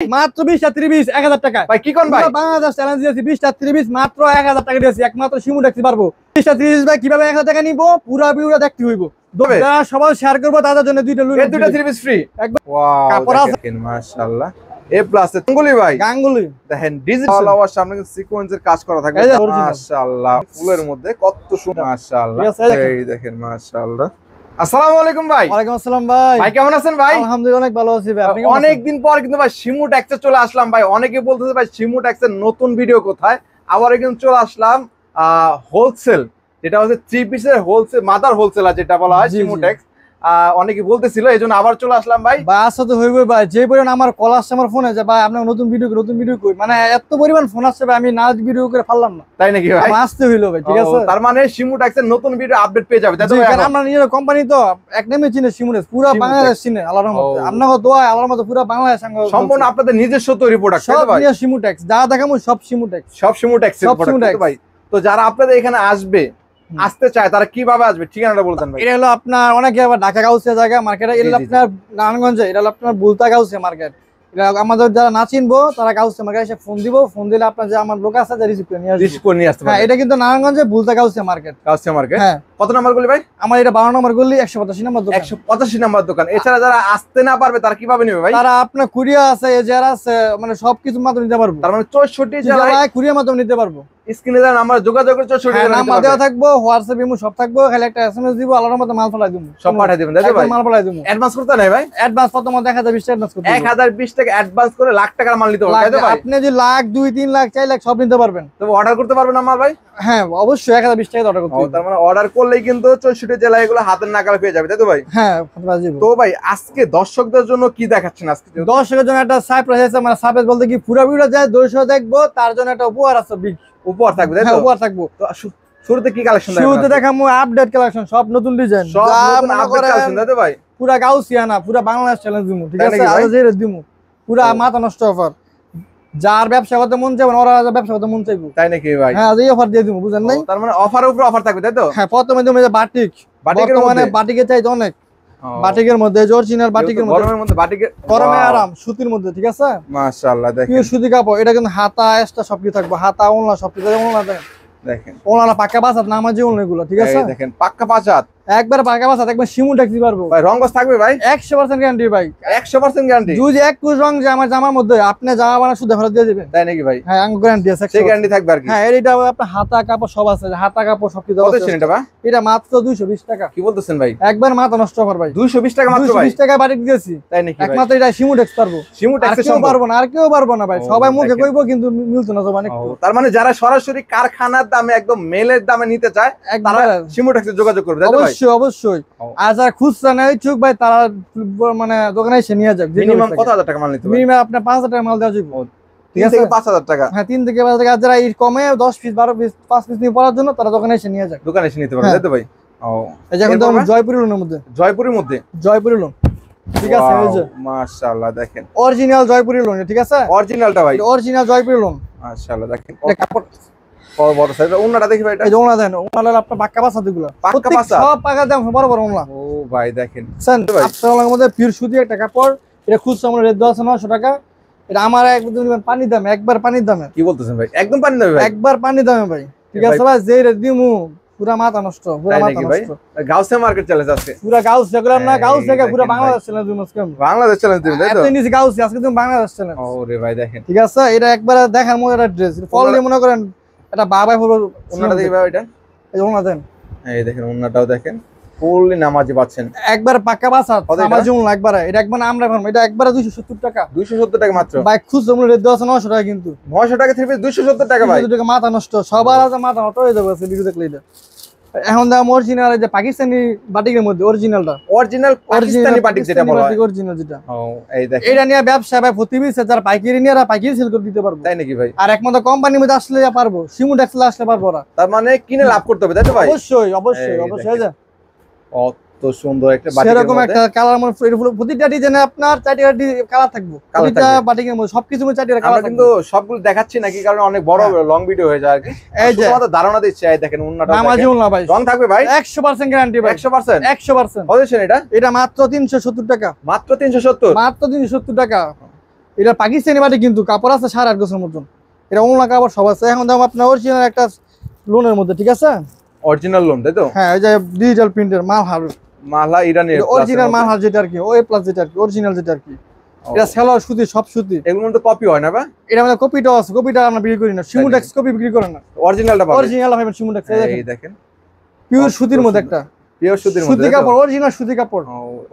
মাত্র 20টা 30 1000 টাকা ভাই কি কোন ভাই বাংলাদেশ চ্যালেঞ্জ দিয়েছি 20টা 30 মাত্র 1000 টাকা দিয়েছি একমাত্র শিমু ট্যাক্সি পারবো 20টা 30 ভাই কিভাবে 1000 টাকা নিব পুরো ভিডিওটা দেখতে হইব যারা সবাই শেয়ার করব তাদের জন্য দুইটা লুই এই দুইটা 30 ফ্রি একবার ওয়াও কাপড় আছে দেখেন মাশাআল্লাহ এ প্লাস গাঙ্গুলি ভাই গাঙ্গুলি দেখেন ডিজিটাল আওয়ার সামনে সিকোয়েন্সের কাজ করা থাকবে মাশাআল্লাহ ফুলের মধ্যে কত সুন্দর মাশাআল্লাহ এই দেখেন মাশাআল্লাহ আসসালামু আলাইকুম ভাই ওয়ালাইকুম আসসালাম ভাই ভাই কেমন আছেন ভাই আলহামদুলিল্লাহ অনেক ভালো আছি ভাই আপনি কেমন অনেক দিন পর কিন্তু ভাই শিমু ট্যাক্সে চলে আসলাম ভাই অনেকে বলতেছে ভাই শিমু ট্যাক্সের নতুন ভিডিও কোথায় আবার কিন্তু চলে আসলাম হোলসেল যেটা হচ্ছে 3 পিসের হোলসেল মাদার হোলসেলার যেটা বলা হয় শিমু ট্যাক্স অনেকে বলতেছিল এইজন্য আবার চলে আসলাম ভাই ভাই আসতে হইবই ভাই যে পরিমাণ আমার কল আসছে আমার ফোনে যে ভাই আপনার নতুন ভিডিও কই মানে এত পরিমাণ ফোন আসছে ভাই আমি না ভিডিও করে পারলাম না তাই নাকি ভাই আসতে হইলো ভাই ঠিক আছে তার মানে শিমু ট্যাক্সের নতুন ভিডিও আপডেট পেয়ে যাবে তাই তো কারণ আমরা নিজের কোম্পানি তো এক নামে চিনে শিমু ট্যাক্স পুরো বাংলাদেশ চিনে আল্লাহর রহমতে আপনাকে দোয়া আল্লাহর রহমতে পুরো বাংলাদেশ সম্পূর্ণ আপনাদের নিজস্ব তৈরি প্রোডাক্ট সব নিয়ে শিমু ট্যাক্স যা দেখামু সব শিমু ট্যাক্স সব শিমু ট্যাক্সের প্রোডাক্ট ভাই তো যারা আপনাদের এখানে আসতে চায় তারা কিভাবে আসবে ঠিকানাটা বলতেন ভাই এটা হলো আপনার অনেকে আবার ঢাকা গাউসিয়া জায়গা মার্কেটে এটা আপনার নারায়ণগঞ্জে এটা হলো আপনার বুলতা গাউসিয়া মার্কেট এটা আমাদের যারা না চিনবো তারা গাউসিয়া মার্কেটে এসে ফোন দিব ফোন দিলে আপনার যে আমার লোক আছে রিসিভ করে নিয়ে আসবে হ্যাঁ এটা কিন্তু নারায়ণগঞ্জে বুলতা গাউসিয়া মার্কেট হ্যাঁ কত নাম্বার গলি ভাই আমার এটা 12 নম্বর গলি 185 নম্বর দোকান 185 নম্বর দোকান এছাড়া যারা আসতে না পারবে তারা কিভাবে নেবে ভাই তারা আপনার কুরিয়া আছে এজের আছে মানে সবকিছু মাধ্যমে নিতে পারবো তার মানে 64 জেলায় কুরিয়ার মাধ্যমে নিতে পারবো স্ক্রিনে দেন আমরা যোগাযোগ করে 64 জেলায় নাম্বার দেওয়া থাকবো হোয়াটসঅ্যাপ ইমো সব থাকবো খালি একটা এসএমএস দিব আল্লাহর মতো মাল ফলাই দিব সব পাঠিয়ে দিবেন তাই তো ভাই মাল ফলাই দিব অ্যাডভান্স করতে নাই ভাই অ্যাডভান্স কত মত 1020 টাকা অ্যাডভান্স করতে 1020 টাকা অ্যাডভান্স করে লাখ টাকার মাল নিতে পারবেন তাই তো ভাই আপনি যদি লাখ 2 3 লাখ 4 লাখ সব নিতে পারবেন তবে অর্ডার করতে পারবেন না মাল ভাই হ্যাঁ অবশ্যই 1020 টাকা অর্ডার করতে হবে তার মানে অর্ডার করলেই কিন্তু 64 জেলায় এগুলো হাতের নাগালে পেয়ে যাবে তাই তো ভাই হ্যাঁ তো ভাই আজকে দর্শকদের জন্য কি দেখাচ্ছেন আজকে দর্শকের জন্য একটা সারপ্রাইজ আছে মানে সারপ্রাইজ বলতে কি পুরো ভিডিও যায় দর্শক দেখবো তার জন্য একটা উপহার আছে বিগ উপহার থাকবে তাই তো উপহার থাকবো তো শুরুতে কি কালেকশন দেখাবো শুরুতে দেখামু আপডেট কালেকশন সব নতুন ডিজাইন সব নতুন আপডেট কালেকশন তাই তো ভাই পুরো গাউসিয়া না পুরো বাংলাদেশ চ্যালেঞ্জ দিমু ঠিক আছে আর যে দিমু পুরো মাথা নষ্ট অফার যার ব্যবসা করতে মন চাইবে ওরা ব্যবসা করতে মন চাইবো তাই নাকি ভাই হ্যাঁ এই অফার দিয়ে দিমু বুঝেন নাই তার মানে অফারের উপর অফার থাকবে তাই তো হ্যাঁ প্রথমে তুমি যে বাটিকের মানে বাটিকে চাইতো অনেক বাটিকের মধ্যে অরিজিনাল বাটিকের মধ্যে গরমের মধ্যে বাটিকের গরমে আরাম সুতির মধ্যে ঠিক আছে মাশাআল্লাহ দেখেন পিওর সুতি কাপড় এটা কিন্তু হাতা এক্সট্রা সবকিছু থাকবে হাতা ওলনা সবকিছু ওলনা দেখেন ওলনা পাকা বাসাত নামাজি ওলনা এগুলো ঠিক আছে দেখেন পাক্কা পাঁচাত একবার পাকা বাসাত একবার শিমু ট্যাক্সি পারবো ভাই রংগস থাকবে ভাই 100% গ্যারান্টি ভাই 100% গ্যারান্টি যদি এক কুচ রং যে আমার জামার মধ্যে আপনি জামা বানা শুধু ফেরত দিয়ে দিবেন তাই নাকি ভাই হ্যাঁ গ্যারান্টি আছে সেই গ্যারান্টি থাকবে আর কি হ্যাঁ এটা আপনার হাতা কাপড় সব আছে হাতা কাপড় সবকিছু কত ছিল এটা ভাই এটা মাত্র 220 টাকা কি বলতেছেন ভাই একবার মাথা নষ্ট কর ভাই 220 টাকা মাত্র ভাই 220 টাকা বাড়ি দিয়েছি তাই নাকি ভাই একমাত্র এটা শিমু ট্যাক্স পারবো শিমু ট্যাক্সে সম্ভব পারবো না আর কেউ পারবো না ভাই সবাই মুখে কইবো কিন্তু মিলতো না জবানে তার মানে যারা সরাসরি কারখানার দামে একদম মেলের দামে নিতে চায় তারা শিমু ট্যাক্সে যোগাযোগ করবে তাই তো ভাই অবশ্যই অবশ্যই আর যারা খুচরা নেয় ইচ্ছুক ভাই তারা মানে দোকানে এসে নিয়ে যাবে মিনিমাম কত হাজার টাকা মাল নিতে হবে মিনিমাম আপনার 5000 টাকা মাল দেওয়া যাবে ঠিক আছে 5000 টাকা হ্যাঁ 3 থেকে 5000 টাকা যারা এই কমে 10 পিস 12 পিস 5 পিস নিয়ে পড়ার জন্য তারা দোকানে এসে নিয়ে যায় দোকানে এসে নিতে পারবে তাই তো ভাই ও এই যে কিন্তু জয়পুরি লোনের মধ্যে জয়পুরি লোন ঠিক আছে এই যে মাশাআল্লাহ দেখেন অরিজিনাল জয়পুরি লোন ঠিক আছে অরিজিনালটা ভাই অরিজিনাল জয়পুরি লোন মাশাআল্লাহ দেখেন কাপড় বড় সাইজ ওন্নাটা দেখি ভাই এটা এই যে ওন্না দেন ওন্নাটা আপনার পাক্কা বাসা দিগুলো পাক্কা বাসা সব পাকা দাম বড় বড় ওন্না ও ভাই দেখেন আপনাদের মধ্যে পিওর সুতি একটা কাপড় এটা খুচরা আমরা রেট দেওয়া আছে 900 টাকা এটা আমার একদম পানির দামে একবার পানির দামে কি বলতেছেন ভাই একদম পানির দামে ভাই একবার পানির দামে ভাই ঠিক আছে ভাই যে রেট দিমু পুরা মাথা নষ্ট পুরা মাথা নষ্ট গাউসিয়া মার্কেট চ্যালেঞ্জ আছে পুরা গাউস দেখলাম না গাউস থেকে পুরা বাংলাদেশ চ্যালেঞ্জ দিমু আজকে বাংলাদেশ চ্যালেঞ্জ দিবেন তাই তো আপনি নিচে গাউস আজকে তুমি বাংলাদেশ চ্যালেঞ্জ ওরে ভাই দেখেন ঠিক আছে এটা একবার দেখার মতো একটা ড্রেস ফল দিয়ে মনে করেন এটা বাবাই হলো ওন্নাটা দেখি ভাই এটা এই ওন্না দেন এই দেখেন ওন্নাটাও দেখেন ফুললি নামাজি পাচ্ছেন একবার পাক্কা বাসা নামাজি ওন্না একবার এটা একবার আমরা ভাবলাম এটা একবার 270 টাকা 270 টাকা মাত্র ভাই খুচরা মূল্য রেট দেওয়া আছে 900 টাকা কিন্তু 900 টাকা থেকে 270 টাকা ভাই 270 টাকা মাথা নষ্ট সবার আছে মাথা নষ্ট হয়ে যাবে ভিডিও দেখলে এটা এখন দাম অরিজিনাল এই যে পাকিস্তানি বাটিকের মধ্যে অরিজিনাল পাকিস্তানি বাটিক যেটা বলা হয় অরিজিনাল যেটা ও এই দেখেন এটা নিয়ে ব্যবসা ভাই প্রতিদিন যারা পাইকারি নিয়ে পাইকারি সেল করে দিতে পারবে তাই নাকি ভাই আর একমাত্র কোম্পানির মধ্যে আসলে পারবো শিমু ট্যাক্স আসলে পারবো না তার মানে কিনে লাভ করতে হবে তাই তো ভাই অবশ্যই অবশ্যই অবশ্যই কত সুন্দর একটা বাটিকের সেরকম একটা কালার মানে প্রতিটা ডিজাইনে আপনার 4টা কালার থাকবে প্রতিটা বাটিকের মধ্যে সবকিছু মধ্যে 4টা কালার কিন্তু সবগুলো দেখাচ্ছি নাকি কারণ অনেক বড় লং ভিডিও হয়ে যায় আর কি এই যে আমাদের ধারণা দিচ্ছি এই দেখেন উন্নাটা নামাজি উন্না ভাই রং থাকবে ভাই 100% গ্যারান্টি ভাই 100% 100% কত ছিল এটা এটা মাত্র 370 টাকা মাত্র 370 মাত্র 370 টাকা এটা পাকিস্তানি বাটি কিন্তু কাপড় আছে 8.5 গজের মতন। এটা ওনা কাপড় সব আছে। এখন দাম আপনার অরিজিনাল একটা লোনের মধ্যে, ঠিক আছে? অরিজিনাল লোন তাই তো? হ্যাঁ, এই যে ডিজিটাল প্রিন্টের মালহার, মালা ইরানের অরিজিনাল মালহার যেটা আর কি, ওই প্লাস যেটা আর কি, অরিজিনাল যেটা আর কি। এটা সেলর সুতি, সব সুতি। এগুলোর মধ্যে কপি হয় না বা? এটা আমাদের কপিটাও আছে, কপিটা আমরা বিক্রি করি না। শিমুটেক্স কপি বিক্রি করে না, অরিজিনালটা পাবেন। অরিজিনাল পাবেন শিমুটেক্স। এই দেখেন পিওর সুতির মধ্যে একটা, পিওর সুতির মধ্যে সুতি কাপড়, অরিজিনাল সুতি কাপড়,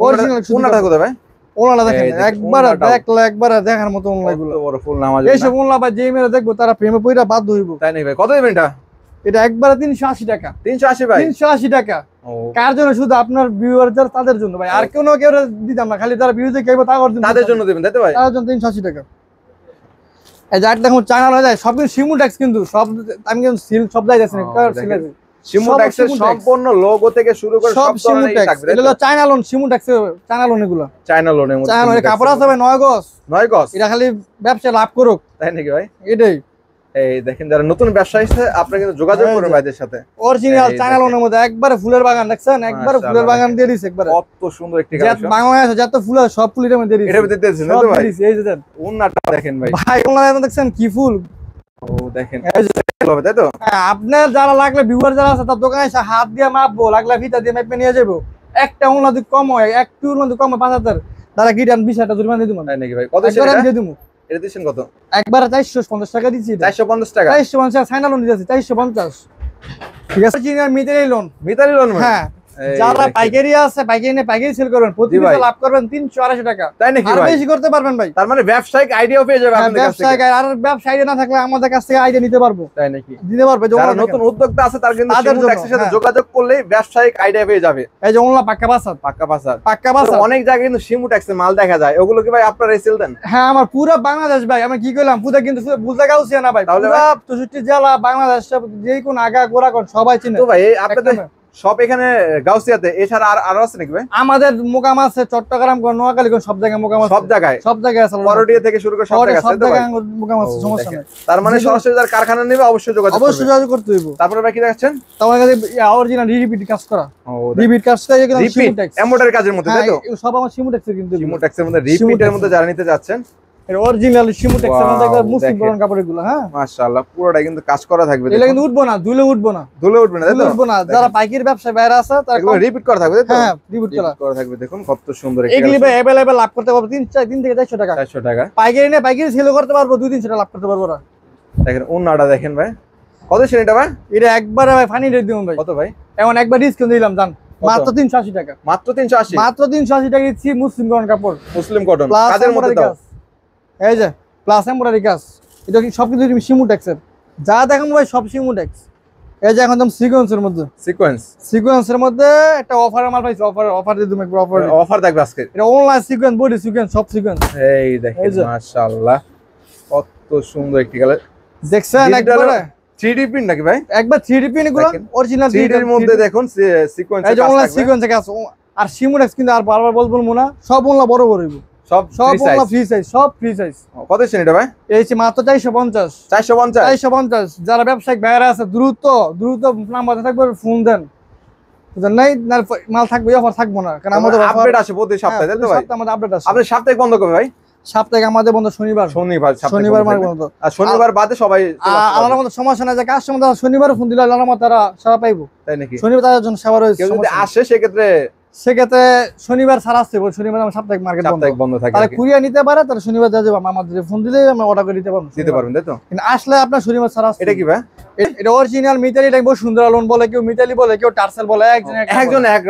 অরিজিনাল সুতি কোনটা কাপড়। কোথায় ভাই? ওনাটা দেখেন একবার দেখলে একবার দেখার মতো ওনা এগুলো। বড় ফুল নামাজ এইসব ওনা ভাই যেই মেরে দেখবো তারা প্রেমে পইরা বাধ্য হইব। তাই নাকি ভাই? কত দিবেন এটা? এটা একবারে 380 টাকা। 380 ভাই? 380 টাকা। কার জন্য? শুধু আপনার ভিউয়ার যারা তাদের জন্য ভাই, আর কেউ দিতাম না, খালি তারা ভিউ দেখে তাদের জন্য দিবেন তাই তো ভাই? তাদের জন্য 380 টাকা। এই যে দেখুন চায়না হয়ে যায় সব কিছু শিমুটেক্স, কিন্তু সব আমি কিন্তু সিল সব যাইতেছি না। শিমুটেক্সের সম্পূর্ণ লোগো থেকে শুরু করে সব ধরনেরই থাকবে। এটা হলো চায়না লোন, শিমুটেক্সের চায়না লোন এগুলো। চায়না লোনের মধ্যে চায়না লোনের কাপড় আছে ভাই 9 গজ। 9 গজ? এটা খালি ব্যবসা লাভ করুক, তাই নাকি ভাই? এটাই। এই দেখেন যারা নতুন ব্যবসায়ী আছে আপনারা কিন্তু যোগাযোগ করুন ভাইদের সাথে। অরিজিনাল চায়না লোনের মধ্যে একবারে ফুলের বাগান দেখছেন, একবারে ফুলের বাগান দিয়ে দিছে একবারে। কত সুন্দর একটি কালেকশন। বাংলাদেশে যত ফুল আছে সব ফুল এর মধ্যে দিয়ে দিছে। এর মধ্যে দিয়েছেন না তো ভাই? এই যে দেন ওন্নাটা দেখেন ভাই। ভাই ওন্নাটা দেখছেন কি ফুল। ও দেখেন হবে তাই তো? আপনার যারা লাগলে ভিউয়ার যারা আছে তার দোকানে এসে হাত দিয়ে মাপবো, লাগলে ফিতা দিয়ে মেপে নিয়ে যাবো। একটা ওন্না যদি কম হয়, এক টুর মধ্যে কম হয় 5000, তারা কি দেন 20 টাকা জরিমানা দিয়ে দিবো। তাই নাকি ভাই? কত সেটা দিয়ে দিবো? এটা দিছেন কত? একবারে 450 টাকা দিচ্ছি। 450 টাকা? 450 চায়না লোন দিতেছি 450। ঠিক আছে, original Mitali loan. Mitali loan? হ্যাঁ, যারা পাইকারি আছে পাইকারি নিয়ে পাইকারি সেল করবেন, প্রতি পিসে লাভ করবেন 380 টাকা। তাই নাকি আর ভাই? বেশি করতে পারবেন ভাই। তার মানে ব্যবসায়িক আইডিয়াও পেয়ে যাবে আপনাদের কাছ থেকে। ব্যবসায়িক আর ব্যবসা আইডিয়া না থাকলে আমাদের কাছ থেকে আইডিয়া নিতে পারবো। তাই নাকি? দিতে পারবে। যারা নতুন উদ্যোক্তা আছে তার কিন্তু শিমুটেক্সের সাথে যোগাযোগ করলেই ব্যবসায়িক আইডিয়া পেয়ে যাবে। এই যে ওনলা পাক্কা বাসাত, পাক্কা বাসাত, পাক্কা বাসাত অনেক জায়গায় কিন্তু শিমুটেক্সের মাল দেখা যায়। ওগুলো কি ভাই আপনারা সেল দেন? হ্যাঁ, আমার পুরো বাংলাদেশ ভাই। আমি কি কইলাম পুরো কিন্তু বুঝা গাউছিয়া না ভাই। তাহলে পুরো 64 জেলা বাংলাদেশ সব যে কোন আগা গোড়া কোন সবাই চিনে তো ভাই। আপনাদের সব এখানে গাউসিয়াতে, এছাড়া আরো আছে নাকি ভাই? আমাদের মোকাম আছে চট্টগ্রাম কোন নোয়াখালী কোন সব জায়গায় মোকাম আছে। সব জায়গায়? সব জায়গায় আছে। করডিয়া থেকে শুরু করে সব জায়গায় আছে তো ভাই? মোকাম আছে, সমস্যা নাই। তার মানে সরাসরি যারা কারখানা নেবে অবশ্যই যোগাযোগ করবে। অবশ্যই যোগাযোগ করতে হইব। তারপরে ভাই কি দেখাচ্ছেন? তোমার কাছে অরিজিনাল রিপিট কাজ করা। রিপিট কাজ করে কিন্তু শিমুটেক্স এমব্রয়ডারি কাজের মধ্যে তাই তো? সব আমার শিমুটেক্সের কিন্তু শিমুটেক্সের মধ্যে রিপিটের মধ্যে যারা নিতে যাচ্ছেন, এর অরিজিনাল শিমুটেক্সের মধ্যে একবার মুসলিম বরণ কাপড় এগুলো। হ্যাঁ মাশাআল্লাহ পুরোটা কিন্তু কাজ করা থাকবে। এটা কিন্তু উঠবো না, ধুলে উঠবো না, ধুলে উঠবে না তাই তো? উঠবো না। যারা পাইকারি ব্যবসায় বাইরে আছে তারা এগুলো রিপিট করা থাকবে তাই তো? হ্যাঁ, রিপিট করা থাকবে। দেখুন কত সুন্দর এগুলি ভাই अवेलेबल লাভ করতে পারবো 3 থেকে 400 টাকা। 400 টাকা পাইকারি নিয়ে পাইকারি সেল করতে পারবো 2-300 টাকা লাভ করতে পারবো না। দেখেন ওন্নাটা দেখেন ভাই। কত ছিল এটা ভাই? এটা একবারে ভাই ফানি রেট দিলাম ভাই। কত ভাই? এখন একবার ডিসকাউন্ট দিলাম জান, মাত্র 380 টাকা। মাত্র 380? মাত্র 380 টাকা দিচ্ছি। মুসলিম বরণ কাপড়, মুসলিম কটন প্লাস কাজের মধ্যে দাও। এই যে প্লাস এমব্রয়ডারি কাজ। এটা কি সব কিছু শিমুটেক্সের যা দেখেন ভাই, সব শিমুটেক্স। এই যে এখন সিকোয়েন্সের মধ্যে, সিকোয়েন্সের মধ্যে একটা অফারের মাল পাইছি। অফার দিয়ে তুমি একবার অফার থাকবে আজকে। এটা অনলাইন সিকোয়েন্স, বডি সিকোয়েন্স, সব সিকোয়েন্স। এই দেখেন মাশাআল্লাহ কত সুন্দর একটি কালার। দেখছেন একবারে 3D প্রিন্ট নাকি ভাই? একবার 3D প্রিন্ট এগুলো অরিজিনাল 3D এর মধ্যে দেখুন সিকোয়েন্স এই যে অনলাইন সিকোয়েন্সে কাজ। আর শিমুটেক্স কিন্তু আর বারবার বলবো না, সব অনলাইন বড় বড় হইব, সব অনলাইন ফ্রি সাইজ, সব ফ্রি সাইজ। কত ছিল এটা ভাই? এই যে মাত্র 450। 450 যারা ব্যবসায়িক বাইরে আছে দ্রুত নাম্বার থাকবে, ফোন দেন। নাই মাল থাকবে, অফার থাকবো না, কারণ আমাদের আপডেট আসে প্রতি সপ্তাহে তাই তো ভাই? আমাদের আপডেট আসে। আপনি সাপ্তাহিক বন্ধ কবে ভাই? সাপ্তাহিক আমাদের বন্ধ শনিবার মাল বন্ধ। আর শনিবার বাদে সবাই আলাদা মতো সমস্যা নাই, যে কাস্টমার শনিবার ফোন দিলে আলাদা মতো তারা সেবা পাইবো। তাই নাকি? শনিবার তাদের জন্য সেবা রয়েছে। কেউ যদি আসে সেক্ষেত্রে শনিবার ছাড়া আসছে, শনিবার আমার সাপ্তাহিক মার্কেট বন্ধ থাকে। তারা কুরিয়ার নিতে পারে, তারা শনিবার যা যাবে আমাদের ফোন দিলে আমরা অর্ডার করে দিতে পারবেন তাই তো? কিন্তু আসলে আপনার শনিবার ছাড়া আসছে। এটা কি ভাই? এটা অরিজিনাল মিতালি, এটা বহু সুন্দর লোন বলে, কেউ মিতালি বলে, কেউ টার্সেল বলে, একজন এক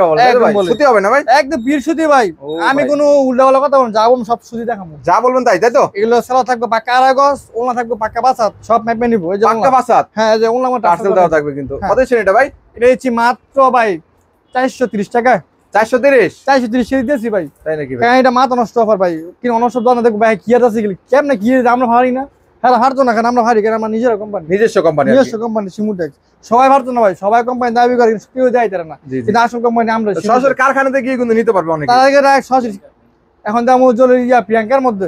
বলে। সুতি হবে না ভাই? একদম বীর সুতি ভাই। আমি কোনো উল্টাপাল্টা কথা বলবো, যা বলবো সব সুতি দেখাবো, যা বলবেন তাই তো? এগুলো সালা থাকবে পাক্কা আড়াগজ, ওনা থাকবে পাক্কা বাসাত, সব মেপে নিবো। এই যে পাক্কা বাসাত? হ্যাঁ, এই যে ওনা টার্সেল দেওয়া থাকবে কিন্তু। কত ছিল এটা ভাই? এটা হচ্ছে মাত্র ভাই 430 টাকা। 430 দিয়েছি ভাই। তাই নাকি ভাই? হ্যাঁ, এটা মাথা নষ্ট অফার ভাই। কিন্তু অনষ্ট দাম দেখবো ভাই, কি আছে কেমনে কি আমরা ভারি না। হ্যাঁ, হারতো না, কারণ আমরা ভারি, কারণ আমরা নিজস্ব কোম্পানি শিমুটেক্স। সবাই ভারতো না ভাই, সবাই কোম্পানি দাবি করে, কেউ দেয় তারা না। কিন্তু আসল কোম্পানি আমরা সরাসরি কারখানাতে গিয়ে কিন্তু নিতে পারবে অনেকে। তার আগে সরাসরি এখন দাম চলে প্রিয়াঙ্কার মধ্যে।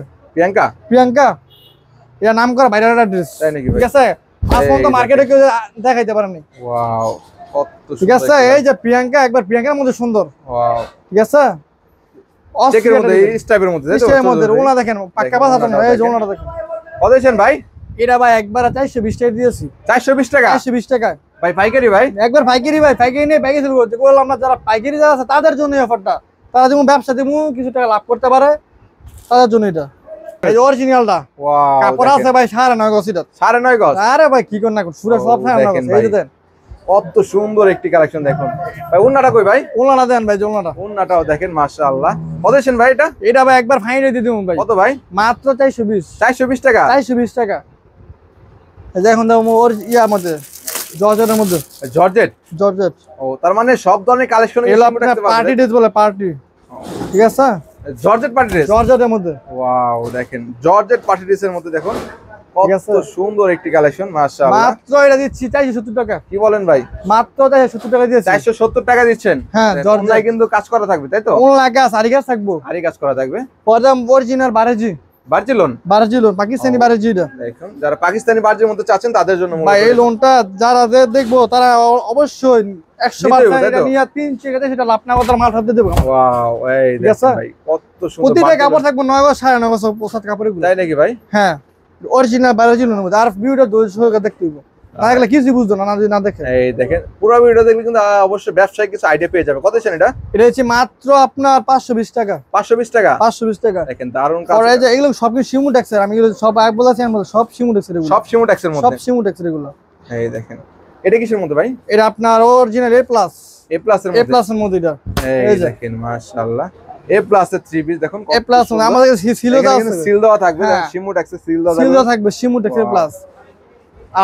প্রিয়াঙ্কা এটা নাম করা ভাইরাল অ্যাড্রেস। তাই নাকি ভাই? ঠিক আছে, আজকে তো মার্কেটে কেউ দেখাইতে পারেনি। ওয়াও কত ঠিক আছে, এই যে প্রিয়াঙ্কা, একবার প্রিয়াঙ্কার মধ্যে সুন্দর। ওয়াও ঠিক আছে, চেকের মধ্যে এই স্টাইপের মধ্যে তাই তো স্টাইপের মধ্যে ওনা দেখেন পাক্কা বাজার না এই ওনাটা দেখেন কত দিয়েছেন ভাই এটা ভাই একবার 420 টাকা দিয়েছি 420 টাকা 420 টাকা ভাই পাইকারি ভাই একবার পাইকারি ভাই পাইকারি নিয়ে পাইকারি শুরু করতে বললাম না যারা পাইকারি যারা আছে তাদের জন্য অফারটা তারা যেমন ব্যবসা যেমন কিছু টাকা লাভ করতে পারে তাদের জন্য এটা এই যে অরিজিনালটা ওয়াও কাপড় আছে ভাই 9.5 গজ এটা 9.5 গজ আরে ভাই কি কোন না পুরো সব 9.5 গজ এই যে দেন কত সুন্দর একটি কালেকশন দেখুন ভাই ওন্নাটা কই ভাই ওনাটা দেন ভাই ওনাটা ওন্নাটাও দেখেন মাশাআল্লাহ কত দিয়েছেন ভাই এটা ভাই একবার ফাইনালি দিয়ে দিমু ভাই কত ভাই মাত্র 420 টাকা 420 টাকা এই যে এখন দাও ওর ইয়ার মধ্যে জর্জেটের মধ্যে জর্জেট ও তার মানে সব ধরনের কালেকশন এগুলো আপনার পার্টি ড্রেস বলে পার্টি ঠিক আছে জর্জেট পার্টি ড্রেস জর্জেটের মধ্যে ওয়াও দেখেন জর্জেট পার্টি ড্রেসের মধ্যে দেখুন কত সুন্দর একটি কালেকশন মাশাআল্লাহ মাত্র এটা দিচ্ছি 470 টাকা কি বলেন ভাই মাত্র 470 টাকা দিয়েছি 470 টাকা দিচ্ছেন হ্যাঁ জর্জেট কিন্তু কাজ করা থাকবে তাই তো ওনলা কাজ আরি কাজ থাকবে আরি কাজ করা থাকবে পরজাম অরিজিনাল বারেজি বারজিলোন পাকিস্তানি বারেজি এটা দেখুন যারা পাকিস্তানি বারজির মধ্যে চাচ্ছেন তাদের জন্য ভাই এই লোনটা যারা দেখবো তারা অবশ্যই 100% নিয়ে 3 চেকাতে সেটা লাভ না করে মাল হাতে দেব ওয়াও এই দেখেন ভাই কত সুন্দর প্রতিটা কাপড় থাকবে 9 গজ 9.5 গজ পোশাক কাপড় এগুলো তাই নাকি ভাই হ্যাঁ অরিজিনাল বারেজিলোর মধ্যে আর ভিউটা 200 টাকা দেখতে হবে না দেখলে কিছু বুঝতো না যদি না দেখে এই দেখেন পুরো ভিডিও দেখলে কিন্তু অবশ্যই ব্যবসায়িক কিছু আইডিয়া পেয়ে যাবে কত ছেন এটা হচ্ছে মাত্র আপনার 520 টাকা 520 টাকা দেখেন দারুন কাজ আর এই যে এগুলো সব কিছু শিমু ট্যাক্সের আমি এগুলো সব আগে বলেছি আমি সব শিমু ট্যাক্সের এগুলো সব শিমু ট্যাক্সের মধ্যে সব শিমু ট্যাক্সের এগুলো এই দেখেন এটা কিসের মধ্যে ভাই এটা আপনার অরিজিনাল A+ এর মধ্যে এটা এই দেখেন মাশাআল্লাহ A+ এর 3 পিস দেখুন A+ আমাদের সিল দেওয়া আছে সিল দেওয়া থাকবে শিমু ট্যাক্সের সিল দেওয়া থাকবে শিমু ট্যাক্সের প্লাস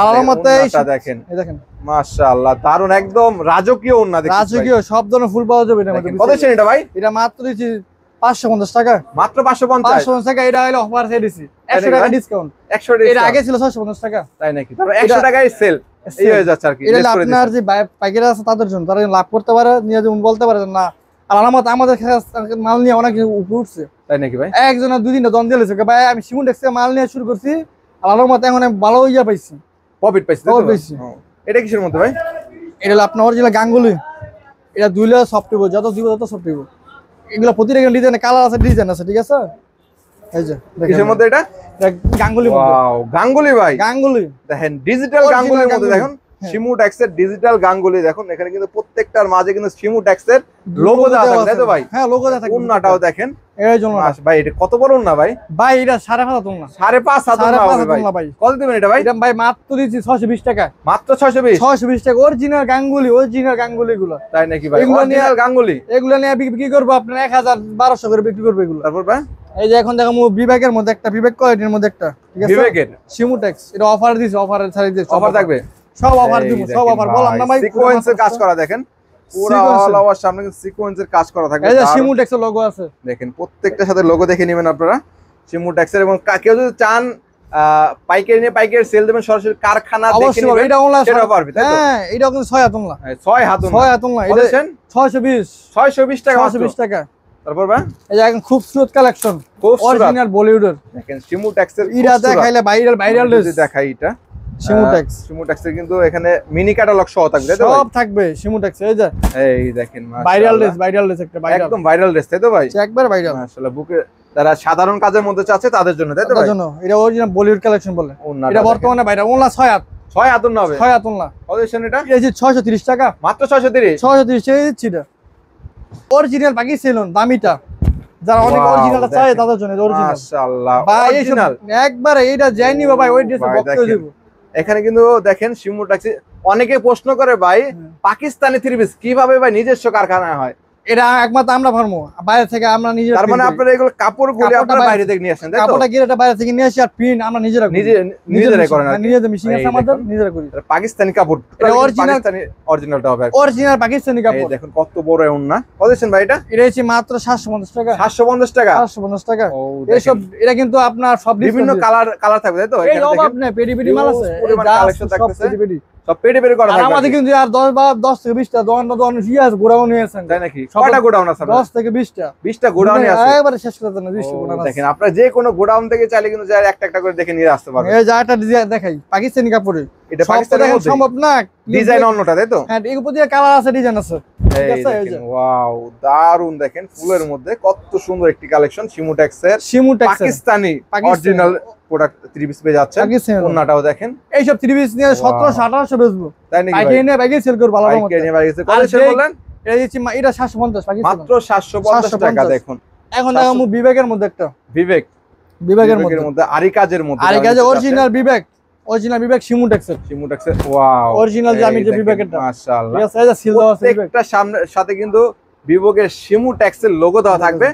আর মতে দেখেন এই দেখেন মাশাআল্লাহ দারুন একদম রাজকীয় ওন্না দেখেন রাজকীয় সব ধরনের ফুল পাওয়া যাবে এটার মধ্যে কত ছেন এটা ভাই এটা মাত্র দিছি 550 টাকা মাত্র 550 টাকা এটা হলো অফার ছেড়ে দিছি 100 টাকা ডিসকাউন্ট 100 টাকা এটা আগে ছিল 650 টাকা তাই নাকি তারপর 100 টাকায় সেল এই হয়ে যাচ্ছে আর কি এটা আপনার যে পাইকারি আছে তাদের জন্য তারা লাভ করতে পারে নিয়ে যেমন বলতে পারে না আর আমাদের মাল নিয়ে অনেক উপরে উঠছে তাই নাকি ভাই একজনের দুই দিনটা দন দিয়েছে ভাই আমি সিমুন ট্যাক্সে মাল নিয়ে শুরু করছি আর আলামত এখন আমি ভালো ইয়া পাইছি প্রফিট পাইছি এটা কিসের মধ্যে ভাই এটা হলো আপনার অরিজিনাল গাঙ্গুলি এটা দুইলা সফট হইব যত দিব তত সফট হইব এগুলো প্রতিটা ডিজাইন কালার আছে ডিজাইন আছে ঠিক আছে এই যে কিসের মধ্যে এটা গাঙ্গুলি ওয়াও গাঙ্গুলি ভাই গাঙ্গুলি দেখেন ডিজিটাল গাঙ্গুলির মধ্যে দেখুন শিমু ট্যাক্সের ডিজিটাল গাঙ্গুলি দেখুন এখানে কিন্তু প্রত্যেকটার মাঝে কিন্তু শিমু ট্যাক্সের লোগো দেওয়া থাকে তাই তো ভাই হ্যাঁ লোগো দেওয়া থাকে ওন্নাটাও দেখেন এই জন্য ভাই এটা কত বড় ওন্না ভাই ভাই এটা 5.5 তোমরা 5.5 তোমরা ভাই কত দিবেন এটা ভাই এটা ভাই মাত্র দিছি 620 টাকা মাত্র 620 টাকা অরিজিনাল গাঙ্গুলি গুলো তাই নাকি ভাই অরিজিনাল গাঙ্গুলি এগুলো নিয়ে বিক্রি করব আপনার 1200 করে বিক্রি করব এগুলো তারপর ভাই এই যে এখন দেখো বিবেকের মধ্যে একটা বিবেক কোয়ালিটির মধ্যে একটা ঠিক আছে বিবেকের শিমু ট্যাক্স এটা অফার দিছি অফারের ছাড়ি দিছি অফার থাকবে সব অফার দিব সব অফার বললাম না ভাই সিকোয়েন্সের কাজ করা দেখেন পুরো অল ওভার সামনে কিন্তু সিকোয়েন্সের কাজ করা থাকবে এই যে শিমু ট্যাক্সের লোগো আছে দেখেন প্রত্যেকটার সাথে লোগো দেখে নেবেন আপনারা শিমু ট্যাক্সের এবং কেউ যদি চান পাইকারি নিয়ে পাইকারি সেল দেবেন সরাসরি কারখানা দেখে নেবেন এটা অনলাইন সেটা পারবে তাই তো হ্যাঁ এটা কিন্তু 6 হাত ওনলা 6 হাত ওনলা এটা 620 টাকা 620 টাকা তারপর ভাই এই যে এখন খুবসুরত কালেকশন অরিজিনাল বলিউডের দেখেন শিমু ট্যাক্সের ইরা দেখাইলে ভাইরাল যদি দেখাই এটা শিমু ট্যাক্সের কিন্তু এখানে মিনি ক্যাটালগ সহ থাকবে তাই তো সব থাকবে শিমু ট্যাক্স এই দেখেন ভাইরাল ড্রেস একটা একদম ভাইরাল ড্রেস তাই তো ভাই একবার ভাইরাল মাশাআল্লাহ বুকে যারা সাধারণ কাজের মধ্যে চাচ্ছে তাদের জন্য তাই তো ভাই এটা অরিজিনাল বলিউড কালেকশন বলে এটা বর্তমানে ভাইরাল ওনলা 6 হাত 6 হাত না হবে 6 হাত ওনলা অডিশন এটা এই যে 630 টাকা মাত্র 630 টাকা দিচ্ছি এটা অরিজিনাল বাকি সেলন দামিটা যারা অনেক অরিজিনালটা চায় তাদের জন্য অরিজিনাল মাশাআল্লাহ অরিজিনাল একবারে এইটা যাই নিবা ভাই ওই ড্রেসে বক্স করে দিব এখানে কিন্তু দেখেন শিমু ট্যাক্সি অনেকে প্রশ্ন করে ভাই পাকিস্তানি থ্রি পিস কিভাবে ভাই নিজস্ব কারখানায় হয় এটা একমাত্র আমরা পারবো বাইরে থেকে আমরা নিজে তার মানে আপনারা এগুলো কাপড়গুলো আপনারা বাইরে থেকে নিয়ে আসেন তাই তো কাপড়টা গিয়ে বাইরে থেকে নিয়ে আসি আর প্রিন্ট আমরা নিজেরা করেন নিজেদের মেশিন আছে আমাদের নিজেরা করি পাকিস্তানি কাপড় অরিজিনালটা হবে অরিজিনাল পাকিস্তানি কাপড় দেখুন কত বড় ওন্না কত দিচ্ছেন ভাই এটা হচ্ছে মাত্র 750 টাকা 750 টাকা এইসব এটা কিন্তু আপনার সব বিভিন্ন কালার থাকবে তাই তো এই লব আপনি পেডি মাল আছে কালেকশন থাকতেছে সব পেডি করে আর আমাদের কিন্তু আর 10 থেকে 20টা দোকান আছে গোডাউন নিয়ে আছেন তাই নাকি কয়টা গোডাউন আছে 10 থেকে 20টা গোডাউন আছে একবারে শেষ করে দেন 20টা গোডাউন আছে দেখেন আপনারা যে কোনো গোডাউন থেকে চাইলে কিন্তু একটা একটা করে দেখে নিয়ে আসতে পারবেন এই যে একটা ডিজাইন দেখাই পাকিস্তানি কাপড়ে এটা সব তো পাকিস্তানের দেখানো মধ্যে সম্ভব না। ডিজাইন অন্যটা তাই তো? হ্যাঁ, এর উপর দিয়ে কালার আছে, ডিজাইন আছে। ঠিক এই আছে, এই যে দেখেন ওয়াও, দারুন দেখেন ফুলের মধ্যে কত সুন্দর একটি কালেকশন শিমুটেক্স এর শিমুটেক্স পাকিস্তানি অরিজিনাল প্রোডাক্ট 3 পিস পেয়ে যাচ্ছেন। ওন্নাটাও দেখেন, এইসব 3 পিস নিয়ে 1700-1800 বেচবো। তাই নাকি ভাই? পাইকারি নিয়ে বাইকে সেল করব ভালো মতো। পাইকারি নিয়ে বাইরে কত সেল বললেন? এটা দিচ্ছি এটা 750 পাকিস্তান, মাত্র 750 টাকা। দেখুন এখন দেখাবো বিবেকের মধ্যে একটা, বিবেকের বিবেকের মধ্যে আরি কাজের মধ্যে, আরি কাজে অরিজিনাল বিবেক, অরিজিনাল বিবেক শিমুটেক্সের, শিমুটেক্সের ওয়াও অরিজিনাল যে আমি যে বিবেকেরটা, মাশাআল্লাহ। ঠিক আছে, এই যে সিল দেওয়া আছে বিবেক, প্রত্যেকটা সাথে কিন্তু বিবেকের শিমুটেক্সের লোগো দেওয়া থাকবে।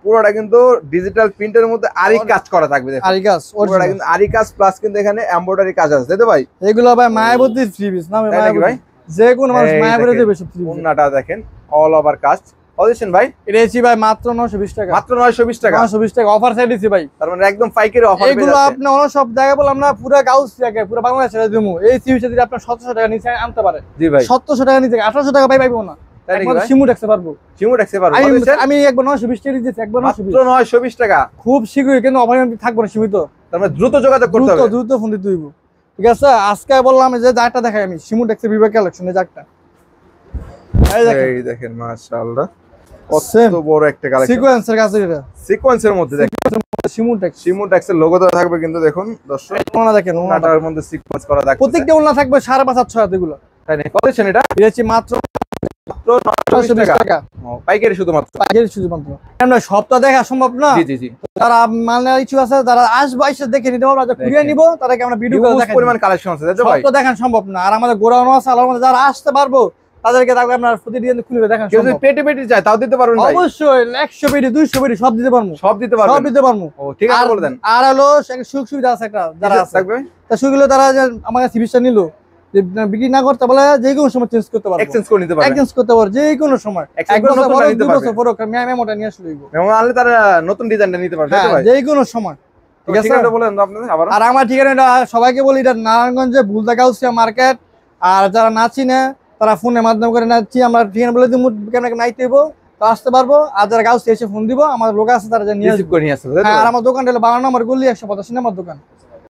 পুরোটা কিন্তু ডিজিটাল প্রিন্টের মধ্যে আরি কাজ করা থাকবে। দেখুন আরি কাজ পুরোটা কিন্তু আরি কাজ প্লাস কিন্তু এখানে এমব্রয়ডারি কাজ আছে, তাই তো ভাই? এগুলো ভাই মায়াবতী 3 পিস না তাই নাকি ভাই? যে কোন মানুষ মায়াবতী দেবে সব 3 পিস। ওন্নাটা দেখেন অল ওভার কাজ। পজিশন ভাই এটা দিচ্ছি ভাই মাত্র 920 টাকা, মাত্র 920 টাকা। 920 টাকা অফার সাইড দিচ্ছি ভাই। তার মানে একদম পাইকারি অফার পেয়ে এগুলো যাচ্ছে। আপনি অন্য সব জায়গায় বললাম না, পুরো গাউস থেকে পুরো বাংলাদেশে দিমু। এই সিরিজে যদি আপনি 1700 টাকা নিচে আনতে পারে, জি ভাই 1700 টাকা নিচে 1800 টাকা পাইবো না। তাই নাকি একবার ভাই? শিমুটেক্সে পারবো, শিমুটেক্সে পারবো। আমি একবার 920 টাকা দিচ্ছি, একবার মাত্র 920 920 টাকা। খুব শীঘ্রই, কিন্তু অফার থাকবো না, সীমিত। তার মানে দ্রুত যোগাযোগ করতে দ্রুত হবে। দ্রুত ফোন দিতে হইব। ঠিক আছে, আজকে বললাম যে জারটা দেখাই আমি শিমুটেক্সের বিবেক কালেকশনে জারটা। এই দেখেন, এই দেখেন মাশাআল্লাহ কত Same বড় একটা কালেকশন। সিকোয়েন্সের কাছে এটা, সিকোয়েন্সের মধ্যে দেখেন শিমুটেক্স শিমুটেক্সের লোগো দেওয়া থাকবে কিন্তু দেখুন দর্শক, ওনা দেখেন, ওনাটা ওনাটার মধ্যে সিকোয়েন্স করা থাকবে। প্রত্যেকটা ওনা থাকবে 5.5-6 হাত। এগুলো তাই না? কত ছেন এটা? দিয়েছি মাত্র মাত্র 920 920 টাকা। টাকা ও, পাইকারি শুধুমাত্র। পাইকারি শুধুমাত্র। আমরা সবটা দেখা সম্ভব না। জি জি জি। যারা মানে ইচ্ছু আছে, যারা আসবে এসে দেখে নিতে পারবে, যারা কুরিয়ে নিব তাদেরকে আমরা ভিডিও করে হিউজ দেখাই। পরিমাণ কালেকশন আছে তাই তো ভাই? সবটা দেখান সম্ভব না। আর আমাদের গোড়ানো আছে, আলার মধ্যে যারা আসতে পারবো তাদেরকে তাকে আমরা প্রতিদিন খুলে দেখান কেউ যদি সম্ভব। পেটি পেটি চায় তাও দিতে পারবেন ভাই? অবশ্যই 100 পেটি 200 পেটি সব দিতে পারবো, সব দিতে সব পারবেন। দিতে পারবো। ও ঠিক আছে বলে দেন। আর হলো সুযোগ সুবিধা আছে একটা, যারা আছে থাকবে তা সুযোগগুলো তারা যে আমাদের সিভিসটা নিল, যে বিক্রি না করতে বলে যে কোনো সময় চেঞ্জ করতে পারবো, এক্সচেঞ্জ করে নিতে পারবেন। এক্সচেঞ্জ করতে পারবো যে কোনো সময়। Exchange এক করে বছর নতুনটা পরে, নিতে 2 বছর পারবে। পরে মেমোটা নিয়ে আসলে হইবো। এবং আনলে তারা নতুন ডিজাইনটা নিতে পারবে তাই তো হ্যাঁ, ভাই? যে কোনো সময়। ঠিক আছে, ঠিকানাটা বলেন তো আপনাদের আবার। আর আমার ঠিকানাটা সবাইকে বলি, এটা নারায়ণগঞ্জে বুলদা গাউসিয়া মার্কেট। আর যারা না চিনে তারা ফোনের মাধ্যমে করে নাচি, আমরা ঠিকানা বলে দিব, কেমন নাইতে হইব তো আসতে পারবো। আর যারা গাউসিয়া এসে ফোন দিব, আমার লোক আছে তারা নিয়ে রিসিভ করে নিয়ে আসবে তাই তো হ্যাঁ, ভাই? আর আমার দোকানটা হলো 12 নম্বর গলি 185 নম্বর দোকান।